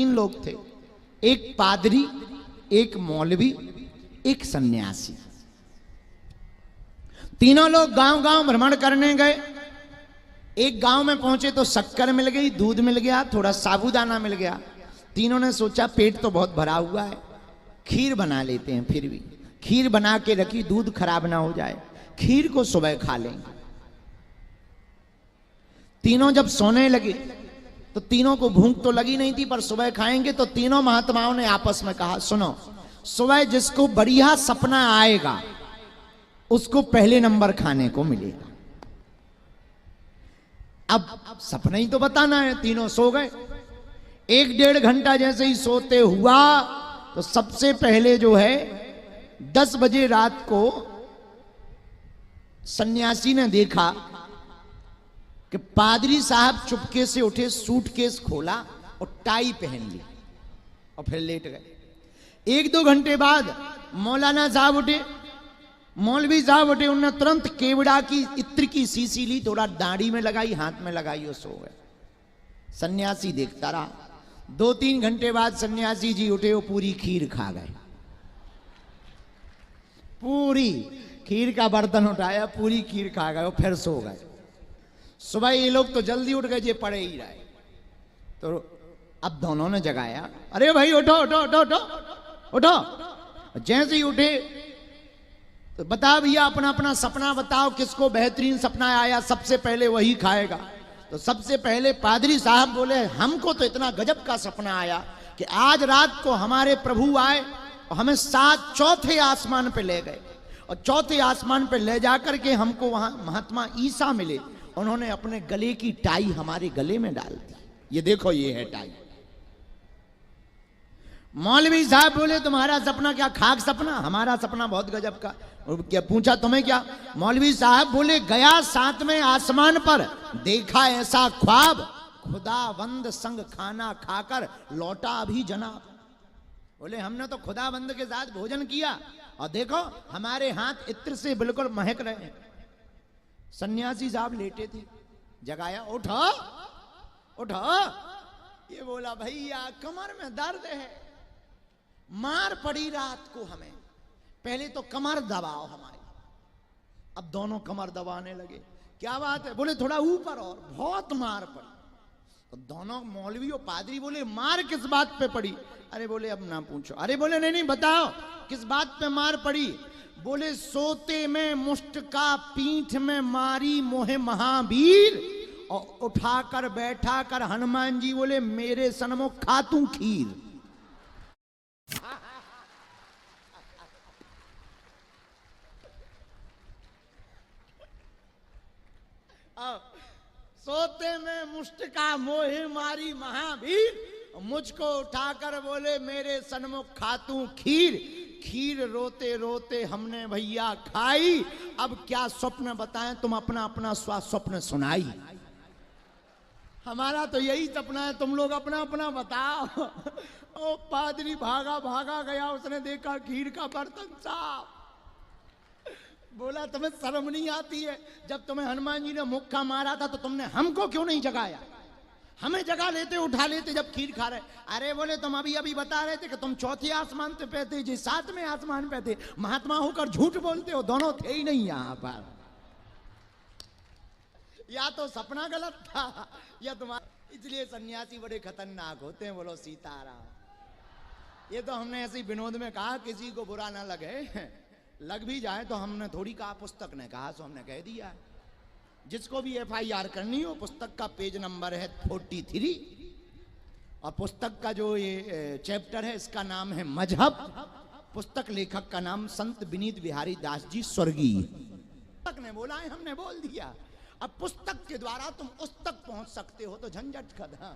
तीन लोग थे, एक पादरी, एक मौलवी, एक सन्यासी। तीनों लोग गांव गांव भ्रमण करने गए। एक गांव में पहुंचे तो शक्कर मिल गई, दूध मिल गया, थोड़ा साबूदाना मिल गया। तीनों ने सोचा पेट तो बहुत भरा हुआ है, खीर बना लेते हैं। फिर भी खीर बना के रखी, दूध खराब ना हो जाए, खीर को सुबह खा लेंगे। तीनों जब सोने लगे तो तीनों को भूख तो लगी नहीं थी, पर सुबह खाएंगे। तो तीनों महात्माओं ने आपस में कहा, सुनो, सुबह जिसको बढ़िया सपना आएगा उसको पहले नंबर खाने को मिलेगा। अब सपना ही तो बताना है। तीनों सो गए। 1-1.5 घंटा जैसे ही सोते हुआ तो सबसे पहले जो है 10 बजे रात को सन्यासी ने देखा कि पादरी साहब चुपके से उठे, सूटकेस खोला और टाई पहन ली और फिर लेट गए। 1-2 घंटे बाद मौलाना साहब उठे, मौलवी साहब उठे। उन्होंने तुरंत केवड़ा की इत्र की शीशी ली, थोड़ा दाढ़ी में लगाई, हाथ में लगाई और सो गए। सन्यासी देखता रहा। 2-3 घंटे बाद सन्यासी जी उठे, वो पूरी खीर खा गए। पूरी खीर का बर्तन उठाया, पूरी खीर खा गए और फिर सो गए। सुबह ये लोग तो जल्दी उठ गए, ये पड़े ही रहे। तो अब दोनों ने जगाया, अरे भाई उठो उठो उठो उठो उठो। जैसे ही उठे तो बता भैया, अपना अपना सपना बताओ, किसको बेहतरीन सपना आया, सबसे पहले वही खाएगा। तो सबसे पहले पादरी साहब बोले, हमको तो इतना गजब का सपना आया कि आज रात को हमारे प्रभु आए और हमें 7 चौथे आसमान पे ले गए, और चौथे आसमान पे ले जाकर के हमको वहां महात्मा ईसा मिले। उन्होंने अपने गले की टाई हमारे गले में डाल दी। ये देखो, ये है टाई। मौलवी साहब बोले, तुम्हारा सपना क्या खाक सपना? हमारा सपना बहुत गजब का। क्या पूछा, तुम्हें क्या? मौलवी साहब बोले, गया 7वें आसमान पर, देखा ऐसा ख्वाब, खुदावंद संग खाना खाकर लौटा अभी जनाब। बोले, हमने तो खुदावंद के साथ भोजन किया और देखो हमारे हाथ इत्र से बिल्कुल महक रहे हैं। सन्यासी साहब लेटे थे, जगाया, उठो उठो। ये बोला, भैया कमर में दर्द है, मार पड़ी रात को हमें, पहले तो कमर दबाओ हमारी। अब दोनों कमर दबाने लगे। क्या बात है? बोले, थोड़ा ऊपर और, बहुत मार पड़ी। तो दोनों मौलवी और पादरी बोले, मार किस बात पे पड़ी? अरे बोले, अब ना पूछो। अरे बोले, नहीं नहीं बताओ किस बात पे मार पड़ी। बोले, सोते में मुष्ट का पीठ में मारी मोहे महावीर, और उठाकर बैठा कर हनुमान जी बोले, मेरे सन्मुख खा तू खीर। सोते में मुष्ट का मोहे मारी महावीर, मुझको उठाकर बोले, मेरे सन्मुख खा तू खीर। खीर रोते रोते हमने भैया खाई। अब क्या स्वप्न बताएं, तुम अपना अपना स्वप्न सुनाई। हमारा तो यही सपना है, तुम लोग अपना अपना बताओ। ओ पादरी भागा भागा गया, उसने देखा खीर का बर्तन साफ। बोला, तुम्हें शर्म नहीं आती है? जब तुम्हें हनुमान जी ने मुक्का मारा था तो तुमने हमको क्यों नहीं जगाया? हमें जगा लेते, उठा लेते जब खीर खा रहे। अरे बोले, तुम अभी अभी बता रहे थे कि तुम चौथे आसमान पे थे, जी 7वें आसमान पे थे। महात्मा होकर झूठ बोलते हो, दोनों थे ही नहीं यहां पर। या तो सपना गलत था या तुम्हारा। इसलिए सन्यासी बड़े खतरनाक होते हैं। बोलो सीताराम। ये तो हमने ऐसे विनोद में कहा, किसी को बुरा ना लगे, लग भी जाए तो हमने थोड़ी कहा, पुस्तक ने कहा सो हमने कह दिया। जिसको भी FIR करनी हो, पुस्तक का पेज नंबर है 43, और पुस्तक का जो ये चैप्टर है इसका नाम है मजहब। पुस्तक लेखक का नाम संत विनीत बिहारी दास जी स्वर्गीय। पुस्तक ने बोला है, हमने बोल दिया। अब पुस्तक के द्वारा तुम उस तक पहुंच सकते हो तो झंझट खत्म।